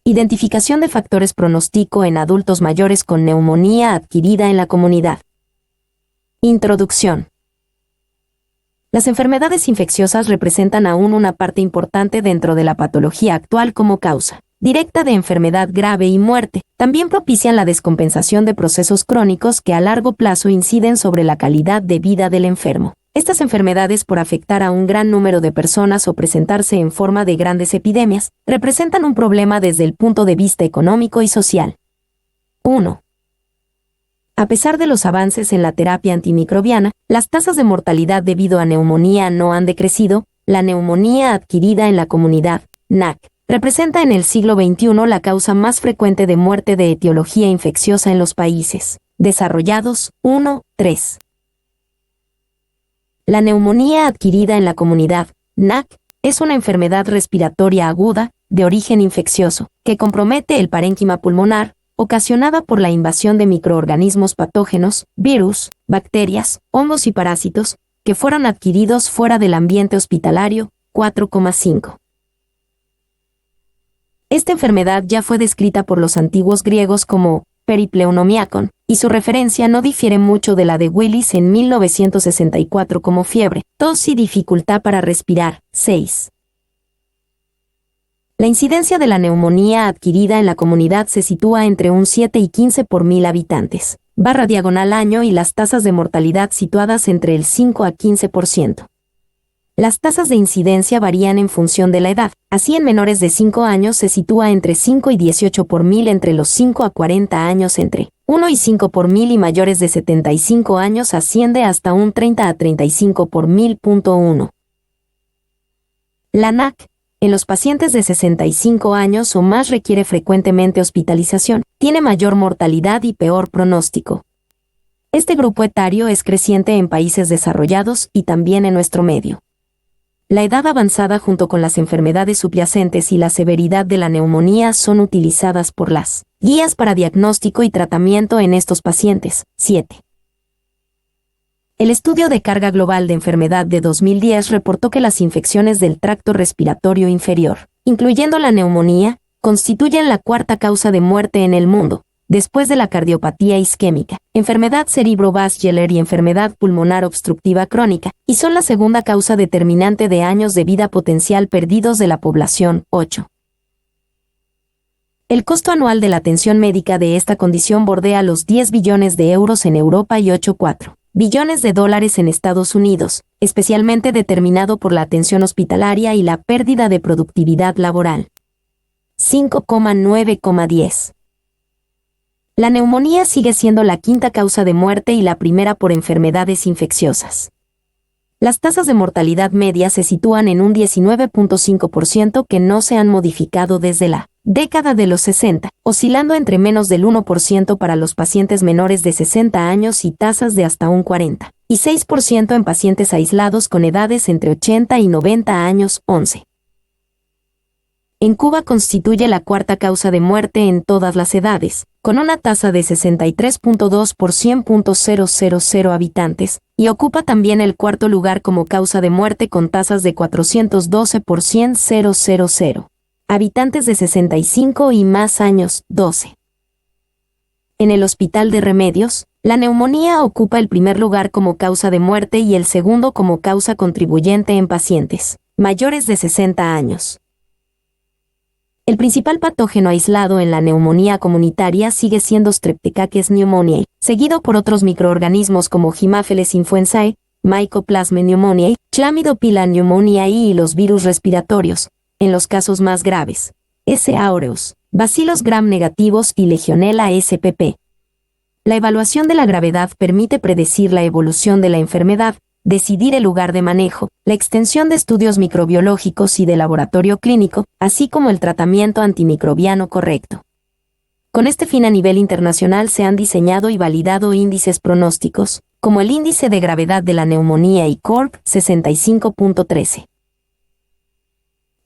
Identificación de factores pronóstico en adultos mayores con neumonía adquirida en la comunidad. Introducción. Las enfermedades infecciosas representan aún una parte importante dentro de la patología actual como causa directa de enfermedad grave y muerte. También propician la descompensación de procesos crónicos que a largo plazo inciden sobre la calidad de vida del enfermo. Estas enfermedades, por afectar a un gran número de personas o presentarse en forma de grandes epidemias, representan un problema desde el punto de vista económico y social. 1. A pesar de los avances en la terapia antimicrobiana, las tasas de mortalidad debido a neumonía no han decrecido. La neumonía adquirida en la comunidad, NAC, representa en el siglo XXI la causa más frecuente de muerte de etiología infecciosa en los países desarrollados. 3. La neumonía adquirida en la comunidad, NAC, es una enfermedad respiratoria aguda, de origen infeccioso, que compromete el parénquima pulmonar, ocasionada por la invasión de microorganismos patógenos, virus, bacterias, hongos y parásitos, que fueron adquiridos fuera del ambiente hospitalario. 4,5. Esta enfermedad ya fue descrita por los antiguos griegos como peripleonomiakon, y su referencia no difiere mucho de la de Willis en 1964 como fiebre, tos y dificultad para respirar. 6. La incidencia de la neumonía adquirida en la comunidad se sitúa entre un 7 y 15 por 1000 habitantes, / año, y las tasas de mortalidad situadas entre el 5 a 15%. Las tasas de incidencia varían en función de la edad. Así, en menores de 5 años se sitúa entre 5 y 18 por 1000, entre los 5 a 40 años entre 1 y 5 por 1000, y mayores de 75 años asciende hasta un 30 a 35 por 1000.1. La NAC, en los pacientes de 65 años o más, requiere frecuentemente hospitalización, tiene mayor mortalidad y peor pronóstico. Este grupo etario es creciente en países desarrollados y también en nuestro medio. La edad avanzada junto con las enfermedades subyacentes y la severidad de la neumonía son utilizadas por las guías para diagnóstico y tratamiento en estos pacientes. 7. El estudio de carga global de enfermedad de 2010 reportó que las infecciones del tracto respiratorio inferior, incluyendo la neumonía, constituyen la cuarta causa de muerte en el mundo, después de la cardiopatía isquémica, enfermedad cerebrovascular y enfermedad pulmonar obstructiva crónica, y son la segunda causa determinante de años de vida potencial perdidos de la población. 8. El costo anual de la atención médica de esta condición bordea los 10 billones de euros en Europa y 8,4 billones de dólares en Estados Unidos, especialmente determinado por la atención hospitalaria y la pérdida de productividad laboral. 5,9,10. La neumonía sigue siendo la quinta causa de muerte y la primera por enfermedades infecciosas. Las tasas de mortalidad media se sitúan en un 19.5% que no se han modificado desde la década de los 60, oscilando entre menos del 1% para los pacientes menores de 60 años y tasas de hasta un 46% en pacientes aislados con edades entre 80 y 90 años. 11. En Cuba constituye la cuarta causa de muerte en todas las edades, con una tasa de 63.2 por 100.000 habitantes, y ocupa también el cuarto lugar como causa de muerte con tasas de 412 por 100.000 habitantes de 65 y más años. 12. En el Hospital de Remedios, la neumonía ocupa el primer lugar como causa de muerte y el segundo como causa contribuyente en pacientes mayores de 60 años. El principal patógeno aislado en la neumonía comunitaria sigue siendo Streptococcus pneumoniae, seguido por otros microorganismos como Haemophilus influenzae, Mycoplasma pneumoniae, Chlamydophila pneumoniae y los virus respiratorios, en los casos más graves, S. aureus, Bacillus gram negativos y Legionella spp. La evaluación de la gravedad permite predecir la evolución de la enfermedad, decidir el lugar de manejo, la extensión de estudios microbiológicos y de laboratorio clínico, así como el tratamiento antimicrobiano correcto. Con este fin, a nivel internacional se han diseñado y validado índices pronósticos, como el índice de gravedad de la neumonía ICORP 65.13.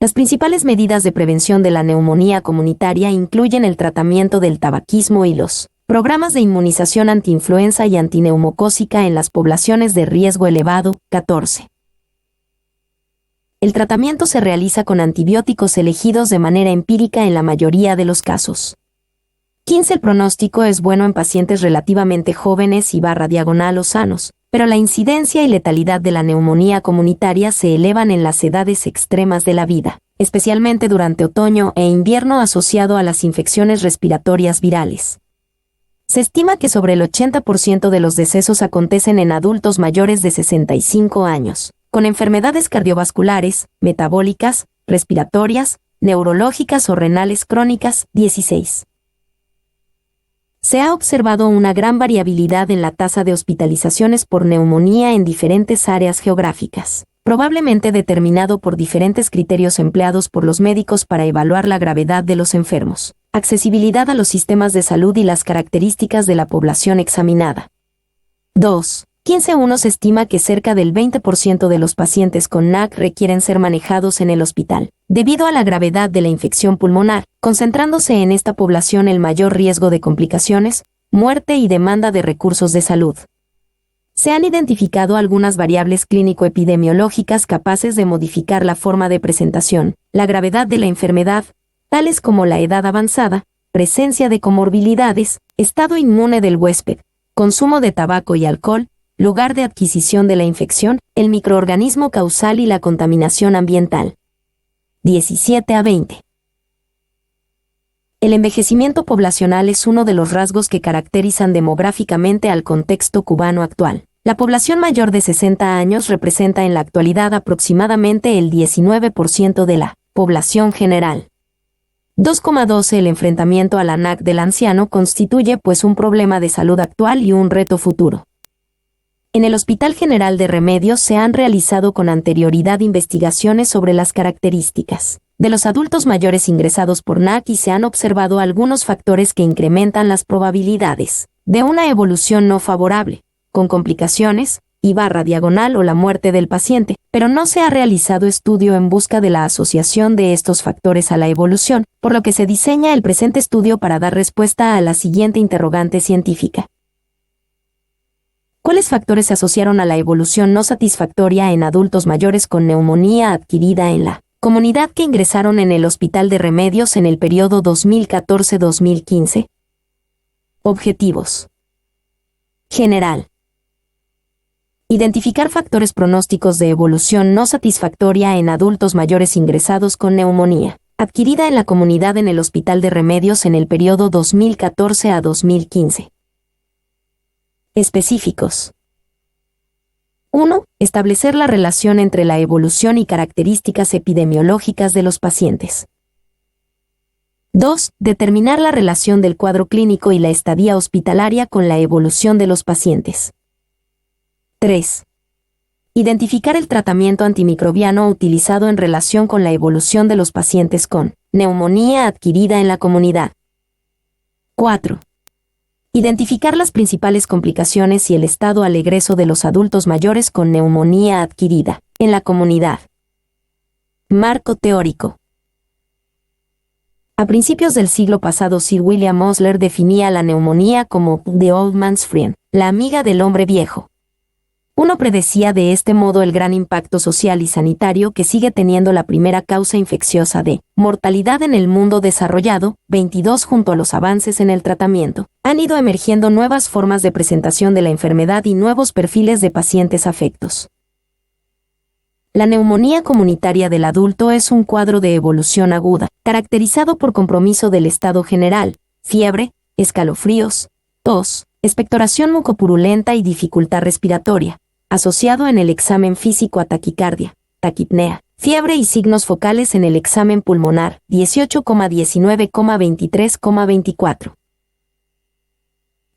Las principales medidas de prevención de la neumonía comunitaria incluyen el tratamiento del tabaquismo y los programas de inmunización antiinfluenza y antineumocócica en las poblaciones de riesgo elevado. 14. El tratamiento se realiza con antibióticos elegidos de manera empírica en la mayoría de los casos. 15. El pronóstico es bueno en pacientes relativamente jóvenes y /diagonal o sanos, pero la incidencia y letalidad de la neumonía comunitaria se elevan en las edades extremas de la vida, especialmente durante otoño e invierno asociado a las infecciones respiratorias virales. Se estima que sobre el 80% de los decesos acontecen en adultos mayores de 65 años, con enfermedades cardiovasculares, metabólicas, respiratorias, neurológicas o renales crónicas. 16. Se ha observado una gran variabilidad en la tasa de hospitalizaciones por neumonía en diferentes áreas geográficas, probablemente determinado por diferentes criterios empleados por los médicos para evaluar la gravedad de los enfermos, accesibilidad a los sistemas de salud y las características de la población examinada. 2. 15.1 Se estima que cerca del 20% de los pacientes con NAC requieren ser manejados en el hospital, debido a la gravedad de la infección pulmonar, concentrándose en esta población el mayor riesgo de complicaciones, muerte y demanda de recursos de salud. Se han identificado algunas variables clínico-epidemiológicas capaces de modificar la forma de presentación, la gravedad de la enfermedad, tales como la edad avanzada, presencia de comorbilidades, estado inmune del huésped, consumo de tabaco y alcohol, lugar de adquisición de la infección, el microorganismo causal y la contaminación ambiental. 17 a 20. El envejecimiento poblacional es uno de los rasgos que caracterizan demográficamente al contexto cubano actual. La población mayor de 60 años representa en la actualidad aproximadamente el 19% de la población general. 2,12 El enfrentamiento a la NAC del anciano constituye pues un problema de salud actual y un reto futuro. En el Hospital General de Remedios se han realizado con anterioridad investigaciones sobre las características de los adultos mayores ingresados por NAC y se han observado algunos factores que incrementan las probabilidades de una evolución no favorable, con complicaciones, y /diagonal o la muerte del paciente, pero no se ha realizado estudio en busca de la asociación de estos factores a la evolución, por lo que se diseña el presente estudio para dar respuesta a la siguiente interrogante científica. ¿Cuáles factores se asociaron a la evolución no satisfactoria en adultos mayores con neumonía adquirida en la comunidad que ingresaron en el Hospital de Remedios en el periodo 2014-2015? Objetivos. General. Identificar factores pronósticos de evolución no satisfactoria en adultos mayores ingresados con neumonía adquirida en la comunidad en el Hospital de Remedios en el periodo 2014 a 2015. Específicos. 1. Establecer la relación entre la evolución y características epidemiológicas de los pacientes. 2. Determinar la relación del cuadro clínico y la estadía hospitalaria con la evolución de los pacientes. 3. Identificar el tratamiento antimicrobiano utilizado en relación con la evolución de los pacientes con neumonía adquirida en la comunidad. 4. Identificar las principales complicaciones y el estado al egreso de los adultos mayores con neumonía adquirida en la comunidad. Marco teórico. A principios del siglo pasado, Sir William Osler definía la neumonía como the old man's friend, la amiga del hombre viejo. Uno predecía de este modo el gran impacto social y sanitario que sigue teniendo la primera causa infecciosa de mortalidad en el mundo desarrollado. 22 Junto a los avances en el tratamiento, han ido emergiendo nuevas formas de presentación de la enfermedad y nuevos perfiles de pacientes afectos. La neumonía comunitaria del adulto es un cuadro de evolución aguda, caracterizado por compromiso del estado general, fiebre, escalofríos, tos, expectoración mucopurulenta y dificultad respiratoria, asociado en el examen físico a taquicardia, taquipnea, fiebre y signos focales en el examen pulmonar. 18,19,23,24.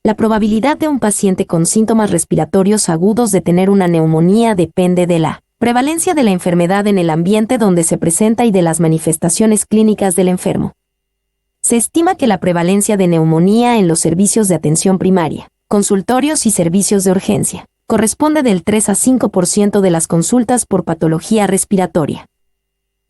La probabilidad de un paciente con síntomas respiratorios agudos de tener una neumonía depende de la prevalencia de la enfermedad en el ambiente donde se presenta y de las manifestaciones clínicas del enfermo. Se estima que la prevalencia de neumonía en los servicios de atención primaria, consultorios y servicios de urgencia, corresponde del 3 a 5% de las consultas por patología respiratoria.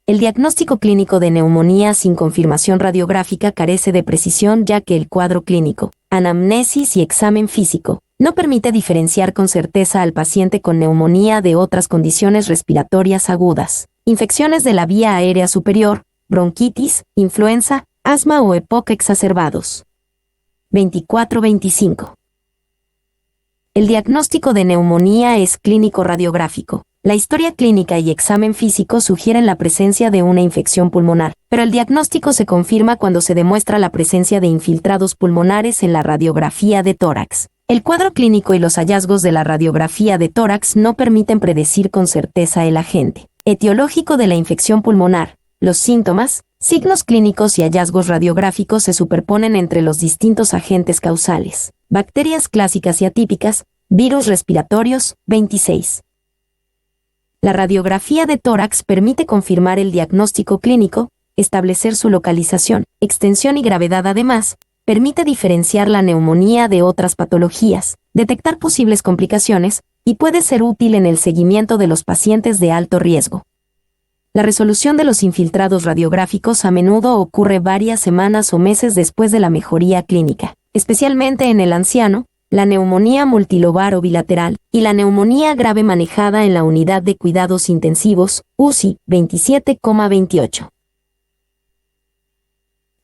El diagnóstico clínico de neumonía sin confirmación radiográfica carece de precisión ya que el cuadro clínico, anamnesis y examen físico, no permite diferenciar con certeza al paciente con neumonía de otras condiciones respiratorias agudas, infecciones de la vía aérea superior, bronquitis, influenza, asma o EPOC exacerbados. 24-25. El diagnóstico de neumonía es clínico-radiográfico. La historia clínica y examen físico sugieren la presencia de una infección pulmonar, pero el diagnóstico se confirma cuando se demuestra la presencia de infiltrados pulmonares en la radiografía de tórax. El cuadro clínico y los hallazgos de la radiografía de tórax no permiten predecir con certeza el agente etiológico de la infección pulmonar. Los síntomas, signos clínicos y hallazgos radiográficos se superponen entre los distintos agentes causales. Bacterias clásicas y atípicas, virus respiratorios, 26. La radiografía de tórax permite confirmar el diagnóstico clínico, establecer su localización, extensión y gravedad. Además, permite diferenciar la neumonía de otras patologías, detectar posibles complicaciones, y puede ser útil en el seguimiento de los pacientes de alto riesgo. La resolución de los infiltrados radiográficos a menudo ocurre varias semanas o meses después de la mejoría clínica, especialmente en el anciano, la neumonía multilobar o bilateral, y la neumonía grave manejada en la unidad de cuidados intensivos, UCI, 27,28.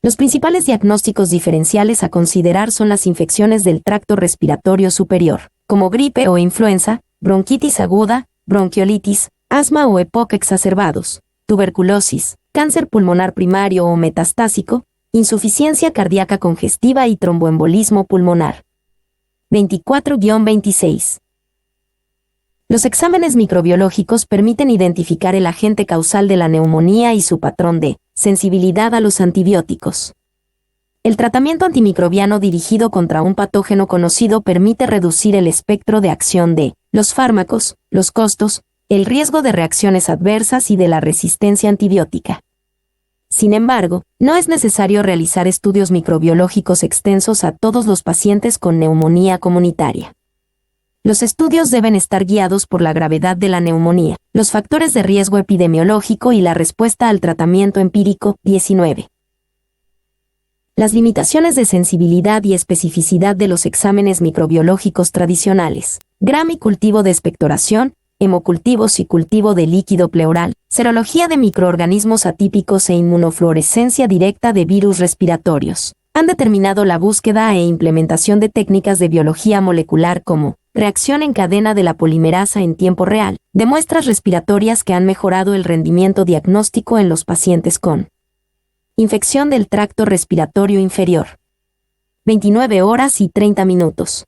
Los principales diagnósticos diferenciales a considerar son las infecciones del tracto respiratorio superior, como gripe o influenza, bronquitis aguda, bronquiolitis, asma o EPOC exacerbados, tuberculosis, cáncer pulmonar primario o metastásico, insuficiencia cardíaca congestiva y tromboembolismo pulmonar. 24-26. Los exámenes microbiológicos permiten identificar el agente causal de la neumonía y su patrón de sensibilidad a los antibióticos. El tratamiento antimicrobiano dirigido contra un patógeno conocido permite reducir el espectro de acción de los fármacos, los costos, el riesgo de reacciones adversas y de la resistencia antibiótica. Sin embargo, no es necesario realizar estudios microbiológicos extensos a todos los pacientes con neumonía comunitaria. Los estudios deben estar guiados por la gravedad de la neumonía, los factores de riesgo epidemiológico y la respuesta al tratamiento empírico. 19. Las limitaciones de sensibilidad y especificidad de los exámenes microbiológicos tradicionales. Gram y cultivo de expectoración, hemocultivos y cultivo de líquido pleural, serología de microorganismos atípicos e inmunofluorescencia directa de virus respiratorios, han determinado la búsqueda e implementación de técnicas de biología molecular como reacción en cadena de la polimerasa en tiempo real, de muestras respiratorias que han mejorado el rendimiento diagnóstico en los pacientes con infección del tracto respiratorio inferior. 29 horas y 30 minutos.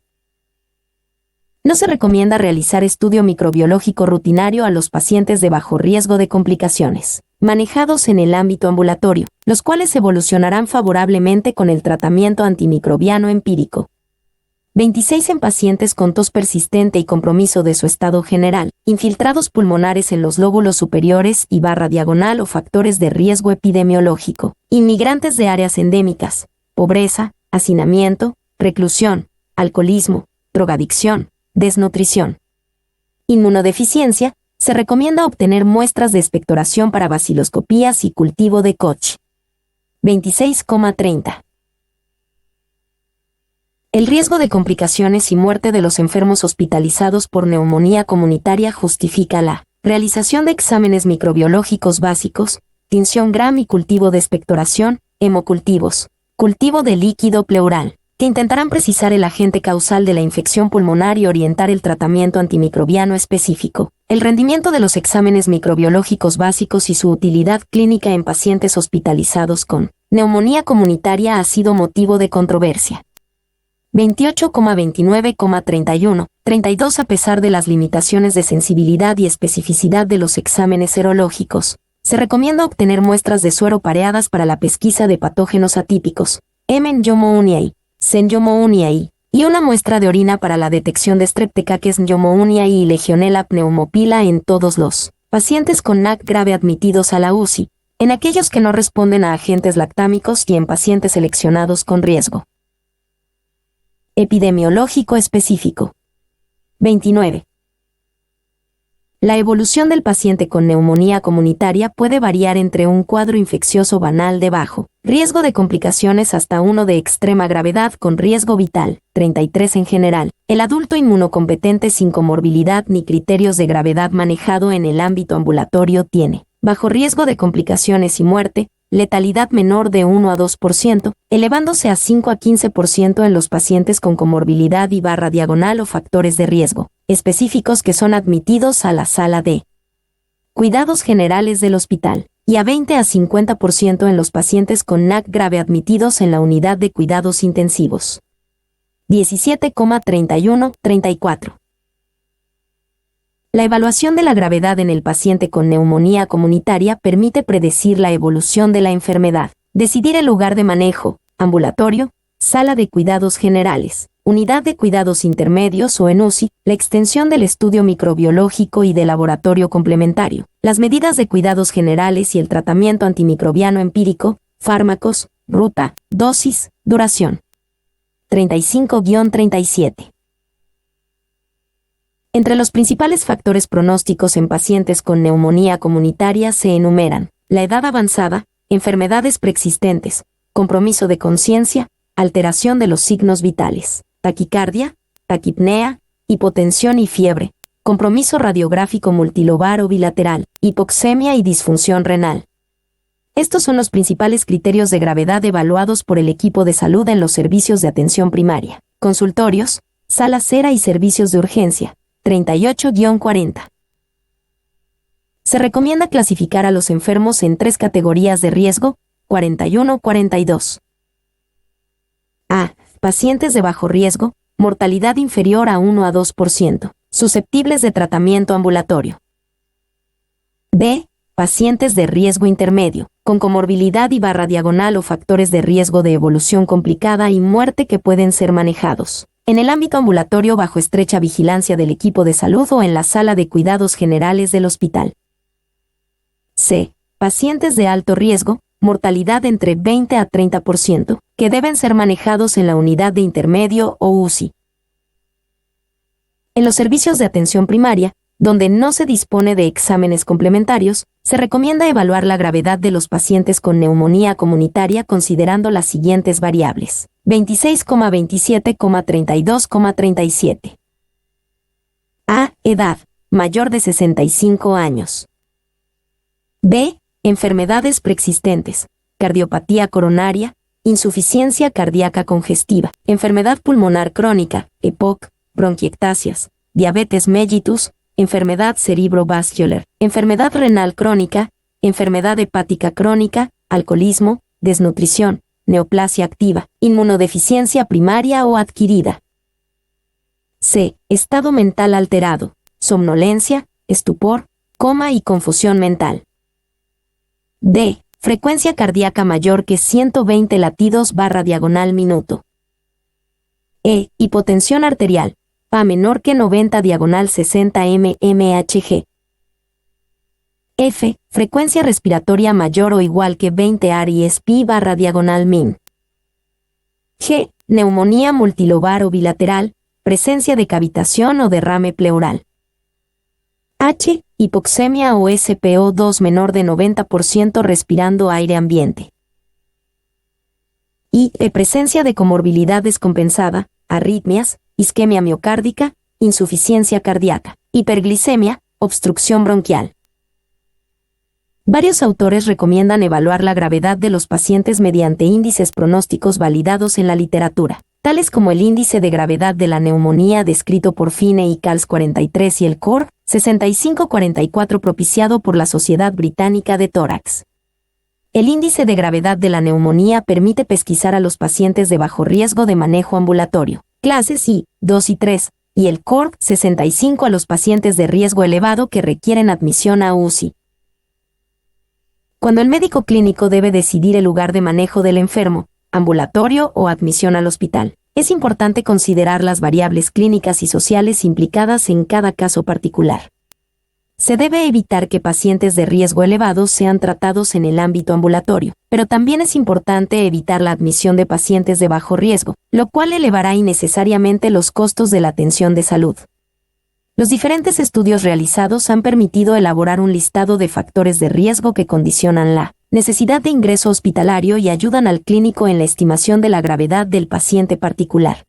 No se recomienda realizar estudio microbiológico rutinario a los pacientes de bajo riesgo de complicaciones, manejados en el ámbito ambulatorio, los cuales evolucionarán favorablemente con el tratamiento antimicrobiano empírico. 26 en pacientes con tos persistente y compromiso de su estado general, infiltrados pulmonares en los lóbulos superiores y barra diagonal o factores de riesgo epidemiológico, inmigrantes de áreas endémicas, pobreza, hacinamiento, reclusión, alcoholismo, drogadicción, desnutrición. Inmunodeficiencia, se recomienda obtener muestras de expectoración para baciloscopías y cultivo de Koch. 26,30. El riesgo de complicaciones y muerte de los enfermos hospitalizados por neumonía comunitaria justifica la realización de exámenes microbiológicos básicos, tinción Gram y cultivo de expectoración, hemocultivos, cultivo de líquido pleural, que intentarán precisar el agente causal de la infección pulmonar y orientar el tratamiento antimicrobiano específico. El rendimiento de los exámenes microbiológicos básicos y su utilidad clínica en pacientes hospitalizados con neumonía comunitaria ha sido motivo de controversia. 28,29,31, 32 A pesar de las limitaciones de sensibilidad y especificidad de los exámenes serológicos, se recomienda obtener muestras de suero pareadas para la pesquisa de patógenos atípicos, M. Senjomooniae, y una muestra de orina para la detección de Streptococcus pneumoniae y Legionella pneumopila en todos los pacientes con NAC grave admitidos a la UCI, en aquellos que no responden a agentes lactámicos y en pacientes seleccionados con riesgo epidemiológico específico. 29. La evolución del paciente con neumonía comunitaria puede variar entre un cuadro infeccioso banal de bajo riesgo de complicaciones hasta uno de extrema gravedad con riesgo vital, 33 en general. El adulto inmunocompetente sin comorbilidad ni criterios de gravedad manejado en el ámbito ambulatorio tiene bajo riesgo de complicaciones y muerte, letalidad menor de 1 a 2%, elevándose a 5 a 15% en los pacientes con comorbilidad y /diagonal o factores de riesgo específicos que son admitidos a la sala de cuidados generales del hospital, y a 20 a 50% en los pacientes con NAC grave admitidos en la unidad de cuidados intensivos. 17,31-34. La evaluación de la gravedad en el paciente con neumonía comunitaria permite predecir la evolución de la enfermedad, decidir el lugar de manejo, ambulatorio, sala de cuidados generales, unidad de cuidados intermedios o en UCI, la extensión del estudio microbiológico y de laboratorio complementario, las medidas de cuidados generales y el tratamiento antimicrobiano empírico, fármacos, ruta, dosis, duración. 35-37. Entre los principales factores pronósticos en pacientes con neumonía comunitaria se enumeran la edad avanzada, enfermedades preexistentes, compromiso de conciencia, alteración de los signos vitales, taquicardia, taquipnea, hipotensión y fiebre, compromiso radiográfico multilobar o bilateral, hipoxemia y disfunción renal. Estos son los principales criterios de gravedad evaluados por el equipo de salud en los servicios de atención primaria, consultorios, sala cera y servicios de urgencia. 38-40. Se recomienda clasificar a los enfermos en 3 categorías de riesgo, 41-42. A. Pacientes de bajo riesgo, mortalidad inferior a 1 a 2%, susceptibles de tratamiento ambulatorio. B. Pacientes de riesgo intermedio, con comorbilidad y /diagonal o factores de riesgo de evolución complicada y muerte que pueden ser manejados en el ámbito ambulatorio bajo estrecha vigilancia del equipo de salud o en la sala de cuidados generales del hospital. C. Pacientes de alto riesgo, mortalidad entre 20 a 30%, que deben ser manejados en la unidad de intermedio o UCI. En los servicios de atención primaria, donde no se dispone de exámenes complementarios, se recomienda evaluar la gravedad de los pacientes con neumonía comunitaria considerando las siguientes variables: 26,27,32,37. A. Edad, mayor de 65 años. B. Enfermedades preexistentes, cardiopatía coronaria, insuficiencia cardíaca congestiva, enfermedad pulmonar crónica, EPOC, bronquiectasias, diabetes mellitus, enfermedad cerebrovascular, enfermedad renal crónica, enfermedad hepática crónica, alcoholismo, desnutrición, neoplasia activa, inmunodeficiencia primaria o adquirida. C. Estado mental alterado, somnolencia, estupor, coma y confusión mental. D. Frecuencia cardíaca mayor que 120 latidos /diagonal minuto. E. Hipotensión arterial, PA menor que 90/60 mmHg. F. Frecuencia respiratoria mayor o igual que 20 ARIS-P /diagonal min. G. Neumonía multilobar o bilateral, presencia de cavitación o derrame pleural. H. Hipoxemia o SpO2 menor de 90% respirando aire ambiente. I. Presencia de comorbilidad descompensada, arritmias, isquemia miocárdica, insuficiencia cardíaca, hiperglicemia, obstrucción bronquial. Varios autores recomiendan evaluar la gravedad de los pacientes mediante índices pronósticos validados en la literatura, tales como el índice de gravedad de la neumonía descrito por Fine y Cals 43 y el COR 6544 propiciado por la Sociedad Británica de Tórax. El índice de gravedad de la neumonía permite pesquisar a los pacientes de bajo riesgo de manejo ambulatorio, clases I, 2 y 3, y el COR 65 a los pacientes de riesgo elevado que requieren admisión a UCI. Cuando el médico clínico debe decidir el lugar de manejo del enfermo, ambulatorio o admisión al hospital, es importante considerar las variables clínicas y sociales implicadas en cada caso particular. Se debe evitar que pacientes de riesgo elevado sean tratados en el ámbito ambulatorio, pero también es importante evitar la admisión de pacientes de bajo riesgo, lo cual elevará innecesariamente los costos de la atención de salud. Los diferentes estudios realizados han permitido elaborar un listado de factores de riesgo que condicionan la necesidad de ingreso hospitalario y ayudan al clínico en la estimación de la gravedad del paciente particular.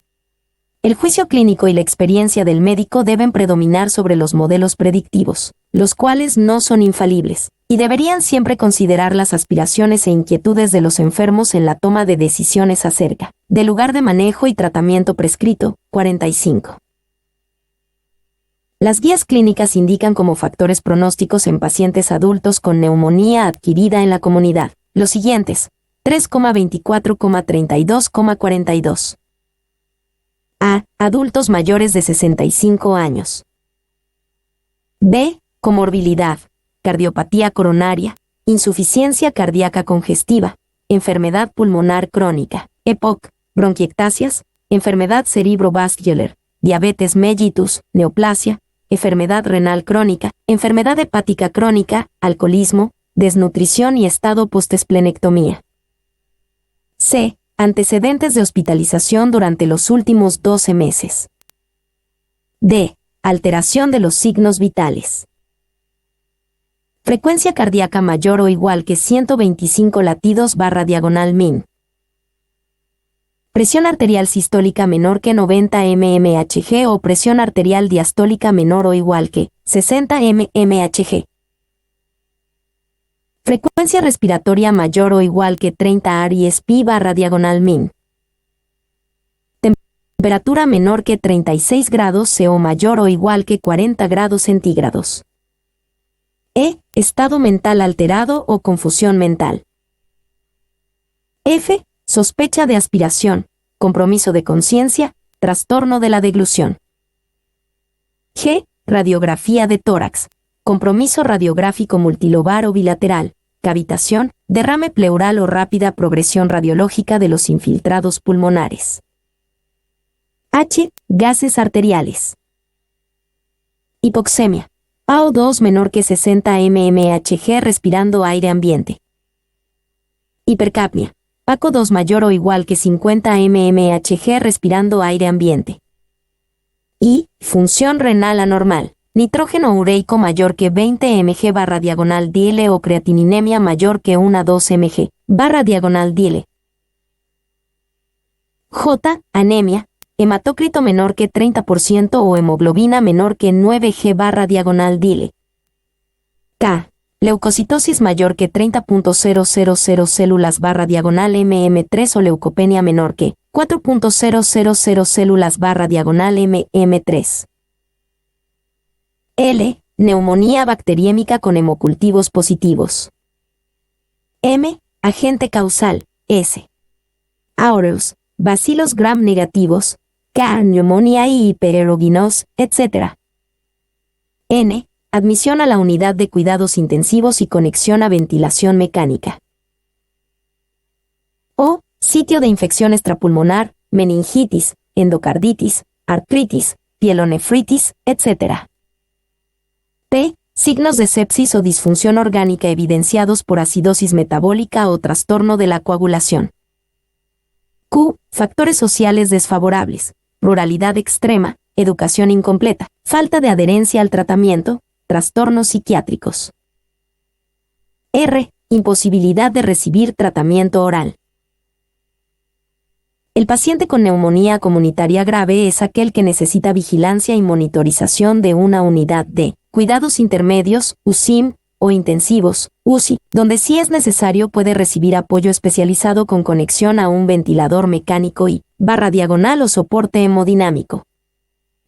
El juicio clínico y la experiencia del médico deben predominar sobre los modelos predictivos, los cuales no son infalibles, y deberían siempre considerar las aspiraciones e inquietudes de los enfermos en la toma de decisiones acerca del lugar de manejo y tratamiento prescrito. 45. Las guías clínicas indican como factores pronósticos en pacientes adultos con neumonía adquirida en la comunidad los siguientes: 3,24,32,42. A. Adultos mayores de 65 años. B. Comorbilidad, cardiopatía coronaria, insuficiencia cardíaca congestiva, enfermedad pulmonar crónica, EPOC, bronquiectasias, enfermedad cerebrovascular, diabetes mellitus, neoplasia, enfermedad renal crónica, enfermedad hepática crónica, alcoholismo, desnutrición y estado postesplenectomía. C. Antecedentes de hospitalización durante los últimos 12 meses. D. Alteración de los signos vitales. Frecuencia cardíaca mayor o igual que 125 latidos/min. Presión arterial sistólica menor que 90 mmHg o presión arterial diastólica menor o igual que 60 mmHg. Frecuencia respiratoria mayor o igual que 30 RSP/min. Temperatura menor que 36 grados C o mayor o igual que 40 grados centígrados. E. Estado mental alterado o confusión mental. F. Sospecha de aspiración, compromiso de conciencia, trastorno de la deglución. G. Radiografía de tórax, compromiso radiográfico multilobar o bilateral, cavitación, derrame pleural o rápida progresión radiológica de los infiltrados pulmonares. H. Gases arteriales. Hipoxemia. PaO2 menor que 60 mmHg respirando aire ambiente. Hipercapnia. PaCO2 mayor o igual que 50 mmHg respirando aire ambiente. Y. Función renal anormal. Nitrógeno ureico mayor que 20 mg/dl o creatininemia mayor que 1,2 mg/dl. J. Anemia. Hematócrito menor que 30% o hemoglobina menor que 9 g/dl. K. Leucocitosis mayor que 30.000 células/mm3 o leucopenia menor que 4.000 células/mm3. L. Neumonía bacteriémica con hemocultivos positivos. M. Agente causal. S. Aureus, bacilos gram negativos, K. Neumonía y hipereroginos, etc. N. Admisión a la unidad de cuidados intensivos y conexión a ventilación mecánica. O. Sitio de infección extrapulmonar, meningitis, endocarditis, artritis, pielonefritis, etc. T. Signos de sepsis o disfunción orgánica evidenciados por acidosis metabólica o trastorno de la coagulación. Q. Factores sociales desfavorables, ruralidad extrema, educación incompleta, falta de adherencia al tratamiento, trastornos psiquiátricos. R. Imposibilidad de recibir tratamiento oral. El paciente con neumonía comunitaria grave es aquel que necesita vigilancia y monitorización de una unidad de cuidados intermedios, UCIM, o intensivos, UCI, donde si es necesario puede recibir apoyo especializado con conexión a un ventilador mecánico y /diagonal o soporte hemodinámico.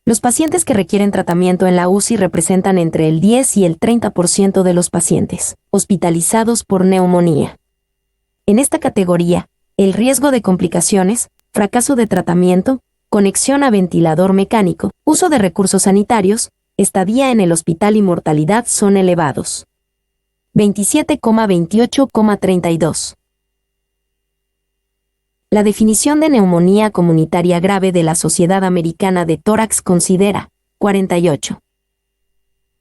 Los pacientes que requieren tratamiento en la UCI representan entre el 10 y el 30% de los pacientes hospitalizados por neumonía. En esta categoría, el riesgo de complicaciones, fracaso de tratamiento, conexión a ventilador mecánico, uso de recursos sanitarios, estadía en el hospital y mortalidad son elevados. 27,28,32. La definición de neumonía comunitaria grave de la Sociedad Americana de Tórax considera 48.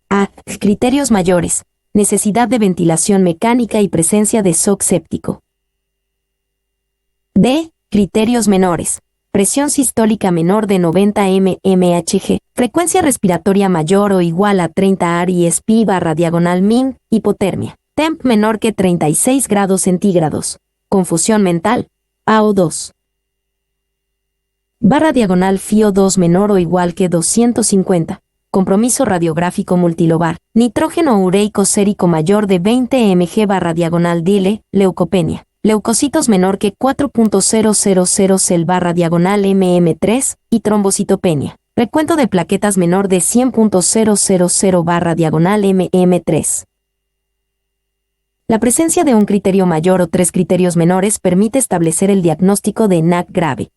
A. Criterios mayores, necesidad de ventilación mecánica y presencia de shock séptico. B. Criterios menores, presión sistólica menor de 90 mmHg, frecuencia respiratoria mayor o igual a 30 RSP/min, hipotermia, temp menor que 36 grados centígrados, confusión mental, PaO2. /FiO2 menor o igual que 250, compromiso radiográfico multilobar, nitrógeno ureico sérico mayor de 20 mg/diagonal leucopenia, leucocitos menor que 4.000 cel/diagonal mm3 y trombocitopenia, recuento de plaquetas menor de 100.000/diagonal mm3. La presencia de un criterio mayor o 3 criterios menores permite establecer el diagnóstico de NAC grave.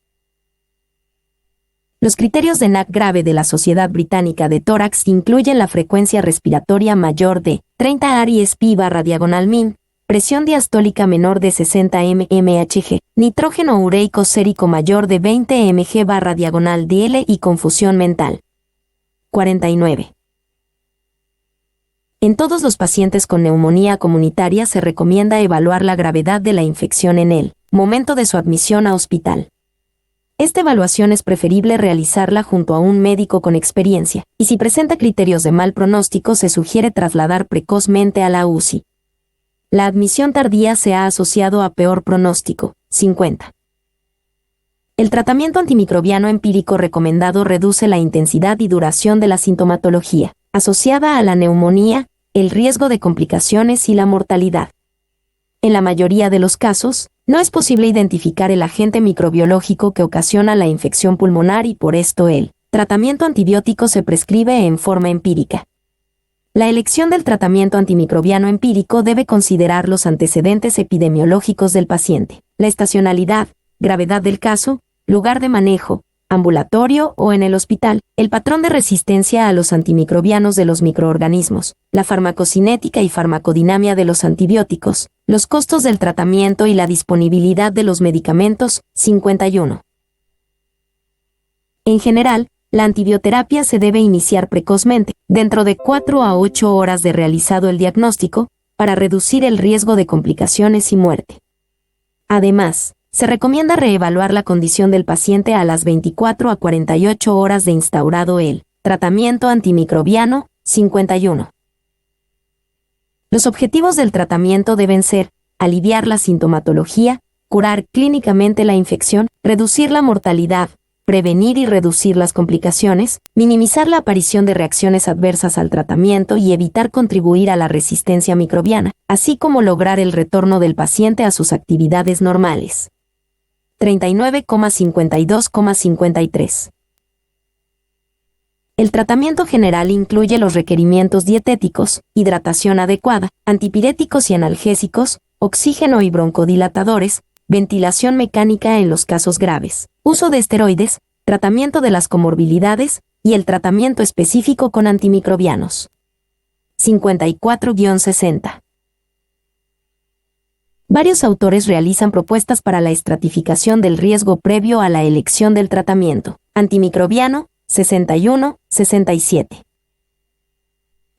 Los criterios de NAC grave de la Sociedad Británica de Tórax incluyen la frecuencia respiratoria mayor de 30 ARIES-Pi/diagonal min, presión diastólica menor de 60 mmHg, nitrógeno ureico sérico mayor de 20 mg/diagonal dl y confusión mental. 49. En todos los pacientes con neumonía comunitaria se recomienda evaluar la gravedad de la infección en el momento de su admisión a hospital. Esta evaluación es preferible realizarla junto a un médico con experiencia, y si presenta criterios de mal pronóstico se sugiere trasladar precozmente a la UCI. La admisión tardía se ha asociado a peor pronóstico. 50. El tratamiento antimicrobiano empírico recomendado reduce la intensidad y duración de la sintomatología asociada a la neumonía, el riesgo de complicaciones y la mortalidad. En la mayoría de los casos, no es posible identificar el agente microbiológico que ocasiona la infección pulmonar y por esto el tratamiento antibiótico se prescribe en forma empírica. La elección del tratamiento antimicrobiano empírico debe considerar los antecedentes epidemiológicos del paciente, la estacionalidad, gravedad del caso, lugar de manejo, ambulatorio o en el hospital, el patrón de resistencia a los antimicrobianos de los microorganismos, la farmacocinética y farmacodinamia de los antibióticos, los costos del tratamiento y la disponibilidad de los medicamentos. 51. En general, la antibioterapia se debe iniciar precozmente, dentro de 4 a 8 horas de realizado el diagnóstico, para reducir el riesgo de complicaciones y muerte. Además, se recomienda reevaluar la condición del paciente a las 24 a 48 horas de instaurado el tratamiento antimicrobiano. 51. Los objetivos del tratamiento deben ser aliviar la sintomatología, curar clínicamente la infección, reducir la mortalidad, prevenir y reducir las complicaciones, minimizar la aparición de reacciones adversas al tratamiento y evitar contribuir a la resistencia microbiana, así como lograr el retorno del paciente a sus actividades normales. 39,52,53. El tratamiento general incluye los requerimientos dietéticos, hidratación adecuada, antipiréticos y analgésicos, oxígeno y broncodilatadores, ventilación mecánica en los casos graves, uso de esteroides, tratamiento de las comorbilidades y el tratamiento específico con antimicrobianos. 54-60. Varios autores realizan propuestas para la estratificación del riesgo previo a la elección del tratamiento antimicrobiano. 61-67.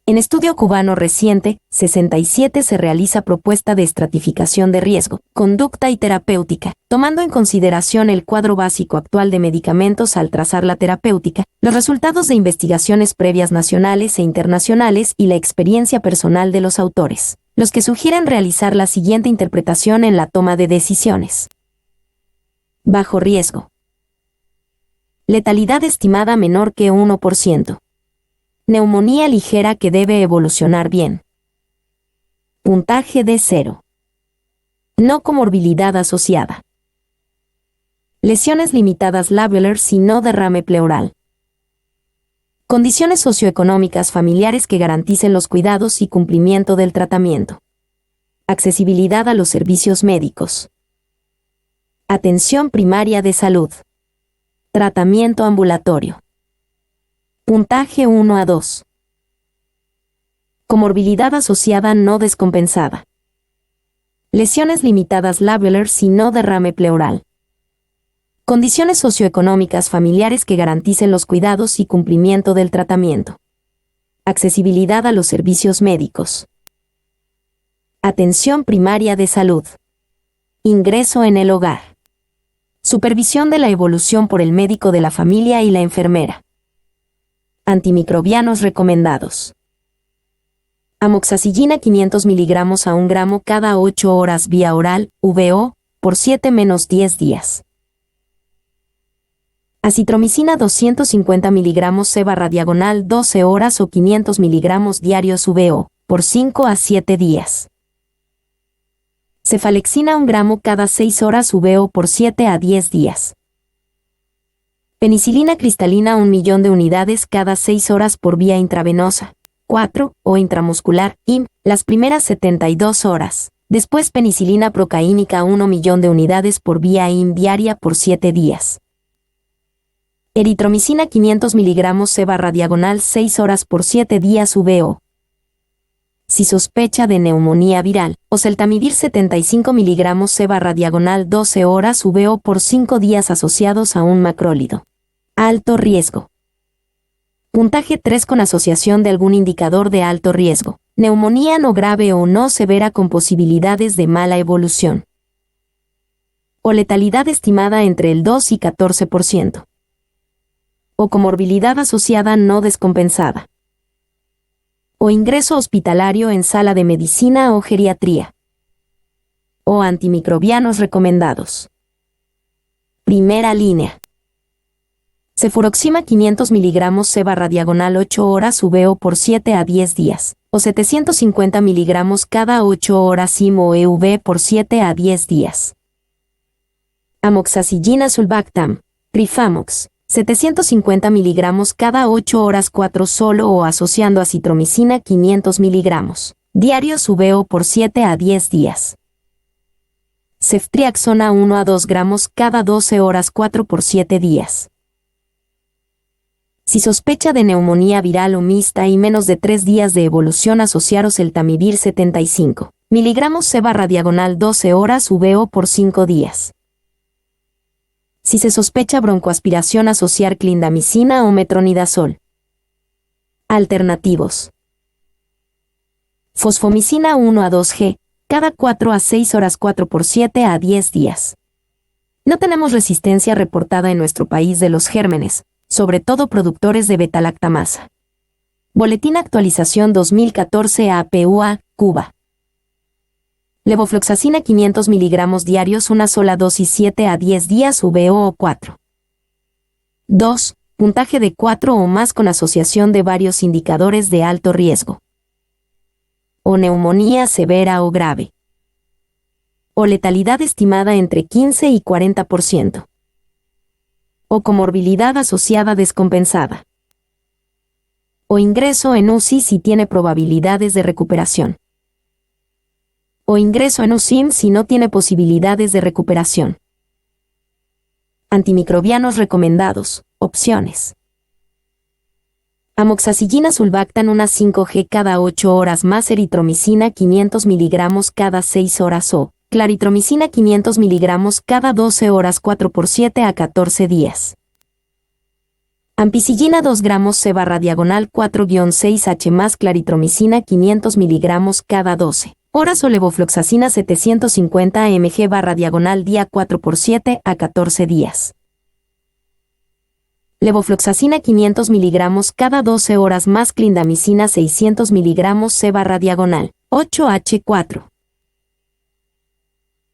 En estudio cubano reciente, 67 se realiza propuesta de estratificación de riesgo, conducta y terapéutica, tomando en consideración el cuadro básico actual de medicamentos al trazar la terapéutica, los resultados de investigaciones previas nacionales e internacionales y la experiencia personal de los autores, los que sugieren realizar la siguiente interpretación en la toma de decisiones. Bajo riesgo. Letalidad estimada menor que 1%. Neumonía ligera que debe evolucionar bien. Puntaje de 0. No comorbilidad asociada. Lesiones limitadas labellar y no derrame pleural. Condiciones socioeconómicas familiares que garanticen los cuidados y cumplimiento del tratamiento. Accesibilidad a los servicios médicos. Atención primaria de salud. Tratamiento ambulatorio. Puntaje 1 a 2. Comorbilidad asociada no descompensada. Lesiones limitadas labellar y no derrame pleural. Condiciones socioeconómicas familiares que garanticen los cuidados y cumplimiento del tratamiento. Accesibilidad a los servicios médicos. Atención primaria de salud. Ingreso en el hogar. Supervisión de la evolución por el médico de la familia y la enfermera. Antimicrobianos recomendados. Amoxicilina 500 mg a 1 gramo cada 8 horas vía oral, VO, por 7-10 días. Acitromicina 250 mg C/12 horas o 500 mg diarios VO, por 5 a 7 días. Cefalexina 1 gramo cada 6 horas VO por 7 a 10 días. Penicilina cristalina 1 millón de unidades cada 6 horas por vía intravenosa, 4, o intramuscular, IM, las primeras 72 horas. Después penicilina procaínica 1 millón de unidades por vía IM diaria por 7 días. Eritromicina 500 mg C/6 horas por 7 días VO. Si sospecha de neumonía viral, oseltamivir 75 mg C/12 horas VO por 5 días asociados a un macrólido. Alto riesgo. Puntaje 3 con asociación de algún indicador de alto riesgo. Neumonía no grave o no severa con posibilidades de mala evolución. O letalidad estimada entre el 2 y 14%. O comorbilidad asociada no descompensada. O ingreso hospitalario en sala de medicina o geriatría. O antimicrobianos recomendados. Primera línea. Cefuroxima 500 mg C/8 horas VO por 7 a 10 días, o 750 mg cada 8 horas IM o EV por 7 a 10 días. Amoxicillina sulbactam, Rifamox, 750 mg cada 8 horas 4 solo o asociando acitromicina 500 mg, diarios VO por 7 a 10 días. Ceftriaxona 1 a 2 gramos cada 12 horas 4 por 7 días. Si sospecha de neumonía viral o mixta y menos de 3 días de evolución, asociar oseltamivir 75 mg C/12 horas VO por 5 días. Si se sospecha broncoaspiración, asociar clindamicina o metronidazol. Alternativos. Fosfomicina 1 a 2G, cada 4 a 6 horas 4 por 7 a 10 días. No tenemos resistencia reportada en nuestro país de los gérmenes, sobre todo productores de beta-lactamasa. Boletín Actualización 2014 APUA, Cuba. Levofloxacina 500 mg diarios, una sola dosis 7 a 10 días VO o 4. 2. Puntaje de 4 o más con asociación de varios indicadores de alto riesgo. O neumonía severa o grave. O letalidad estimada entre 15 y 40%. O comorbilidad asociada descompensada. O ingreso en UCI si tiene probabilidades de recuperación. O ingreso en UCIM si no tiene posibilidades de recuperación. Antimicrobianos recomendados, opciones. Amoxicillina sulbactam una 5G cada 8 horas más eritromicina 500 mg cada 6 horas o claritromicina 500 mg cada 12 horas 4 por 7 a 14 días. Ampicillina 2 gramos C/4-6H más claritromicina 500 mg cada 12 horas o levofloxacina 750 mg/diagonal día 4 por 7 a 14 días. Levofloxacina 500 mg cada 12 horas más clindamicina 600 mg C/diagonal 8H4.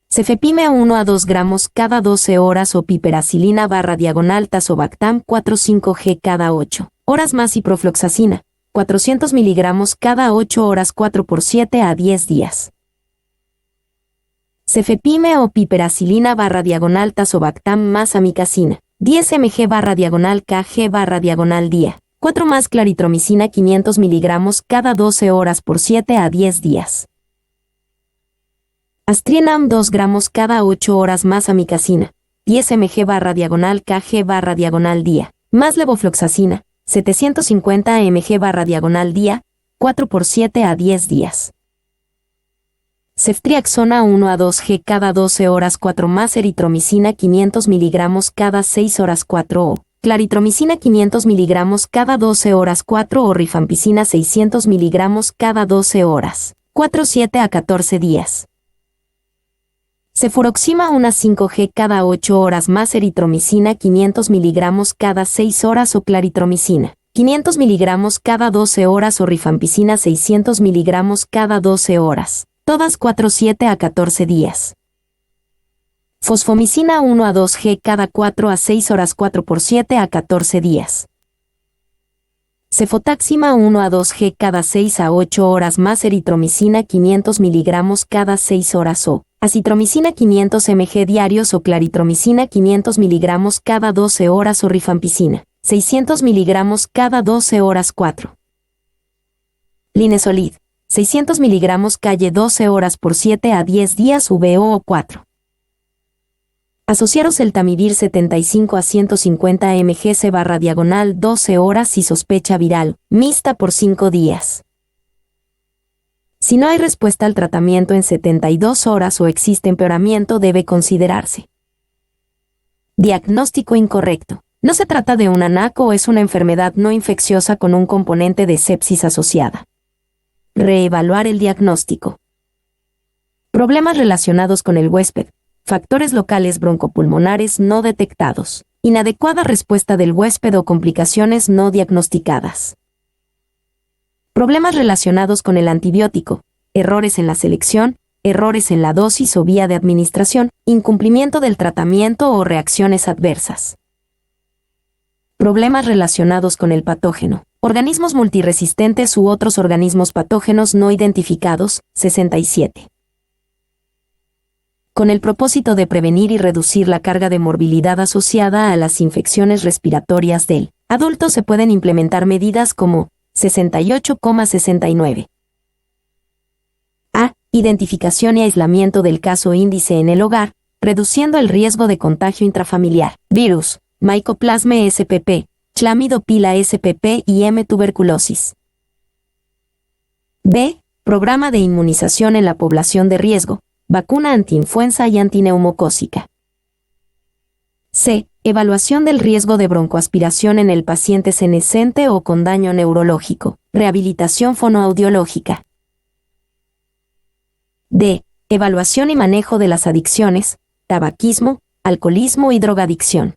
Cefepime 1 a 2 gramos cada 12 horas o piperacilina/diagonal tazobactam 4-5G cada 8 horas más ciprofloxacina 400 mg cada 8 horas 4 por 7 a 10 días. Cefepime o piperacilina/diagonal tazobactam más amicacina 10 mg/diagonal kg/diagonal día 4 más claritromicina 500 mg cada 12 horas por 7 a 10 días. Astrienam 2 gramos cada 8 horas más amicacina, 10 mg/diagonal kg/diagonal día, más levofloxacina, 750 mg/diagonal día, 4 por 7 a 10 días. Ceftriaxona 1 a 2G cada 12 horas 4 más eritromicina 500 mg cada 6 horas 4 o claritromicina 500 mg cada 12 horas 4 o rifampicina 600 mg cada 12 horas, 4-7 a 14 días. Cefuroxima una 5G cada 8 horas más eritromicina 500 mg cada 6 horas o claritromicina 500 mg cada 12 horas o rifampicina 600 mg cada 12 horas, todas 4-7 a 14 días. Fosfomicina 1 a 2G cada 4 a 6 horas 4 por 7 a 14 días. Cefotaxima 1 a 2G cada 6 a 8 horas más eritromicina 500 mg cada 6 horas o acitromicina 500 mg diarios o claritromicina 500 mg cada 12 horas o rifampicina 600 mg cada 12 horas 4. Linezolid 600 mg calle 12 horas por 7 a 10 días VO o 4. Asociar oseltamivir 75 a 150 mg/diagonal 12 horas y sospecha viral, mixta por 5 días. Si no hay respuesta al tratamiento en 72 horas o existe empeoramiento, debe considerarse. Diagnóstico incorrecto. No se trata de una NAC o es una enfermedad no infecciosa con un componente de sepsis asociada. Reevaluar el diagnóstico. Problemas relacionados con el huésped. Factores locales broncopulmonares no detectados. Inadecuada respuesta del huésped o complicaciones no diagnosticadas. Problemas relacionados con el antibiótico. Errores en la selección, errores en la dosis o vía de administración, incumplimiento del tratamiento o reacciones adversas. Problemas relacionados con el patógeno. Organismos multiresistentes u otros organismos patógenos no identificados, 67. Con el propósito de prevenir y reducir la carga de morbilidad asociada a las infecciones respiratorias del adulto se pueden implementar medidas como 68,69. A. Identificación y aislamiento del caso índice en el hogar, reduciendo el riesgo de contagio intrafamiliar. Virus, Mycoplasma spp, Chlamydopila spp y M. tuberculosis. B. Programa de inmunización en la población de riesgo. Vacuna antiinfluenza y antineumocócica. C. Evaluación del riesgo de broncoaspiración en el paciente senescente o con daño neurológico. Rehabilitación fonoaudiológica. D. Evaluación y manejo de las adicciones, tabaquismo, alcoholismo y drogadicción.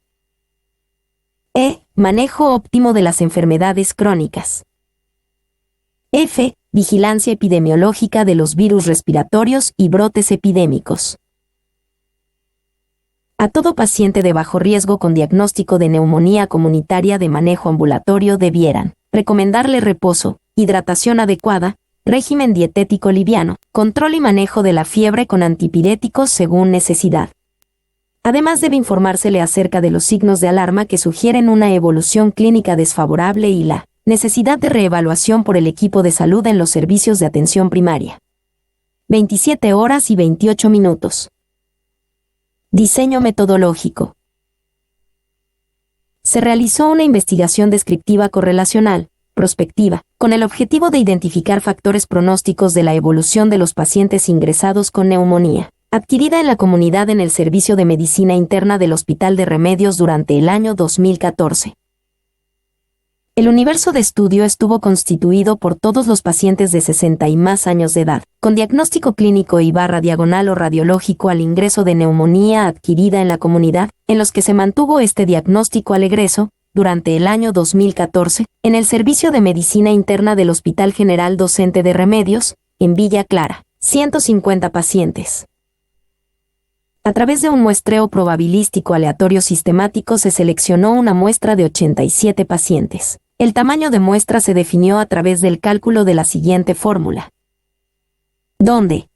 E. Manejo óptimo de las enfermedades crónicas. F. Vigilancia epidemiológica de los virus respiratorios y brotes epidémicos. A todo paciente de bajo riesgo con diagnóstico de neumonía comunitaria de manejo ambulatorio debieran recomendarle reposo, hidratación adecuada, régimen dietético liviano, control y manejo de la fiebre con antipiréticos según necesidad. Además debe informársele acerca de los signos de alarma que sugieren una evolución clínica desfavorable y la necesidad de reevaluación por el equipo de salud en los servicios de atención primaria. 27 horas y 28 minutos. Diseño metodológico. Se realizó una investigación descriptiva correlacional, prospectiva, con el objetivo de identificar factores pronósticos de la evolución de los pacientes ingresados con neumonía, adquirida en la comunidad en el Servicio de Medicina Interna del Hospital de Remedios durante el año 2014. El universo de estudio estuvo constituido por todos los pacientes de 60 y más años de edad, con diagnóstico clínico y diagonal o radiológico al ingreso de neumonía adquirida en la comunidad, en los que se mantuvo este diagnóstico al egreso, durante el año 2014, en el Servicio de Medicina Interna del Hospital General Docente de Remedios, en Villa Clara, 150 pacientes. A través de un muestreo probabilístico aleatorio sistemático se seleccionó una muestra de 87 pacientes. El tamaño de muestra se definió a través del cálculo de la siguiente fórmula, donde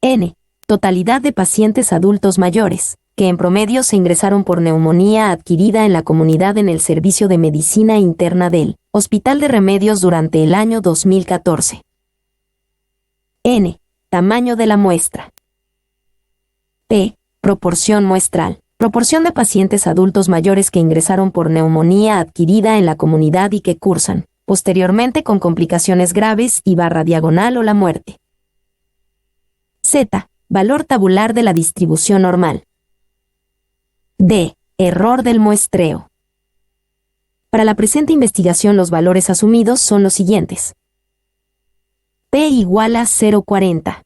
N, totalidad de pacientes adultos mayores, que en promedio se ingresaron por neumonía adquirida en la comunidad en el Servicio de Medicina Interna del Hospital de Remedios durante el año 2014. N, tamaño de la muestra. P, proporción muestral. Proporción de pacientes adultos mayores que ingresaron por neumonía adquirida en la comunidad y que cursan, posteriormente con complicaciones graves y diagonal o la muerte. Z, valor tabular de la distribución normal. D, error del muestreo. Para la presente investigación los valores asumidos son los siguientes. P igual a 0,40.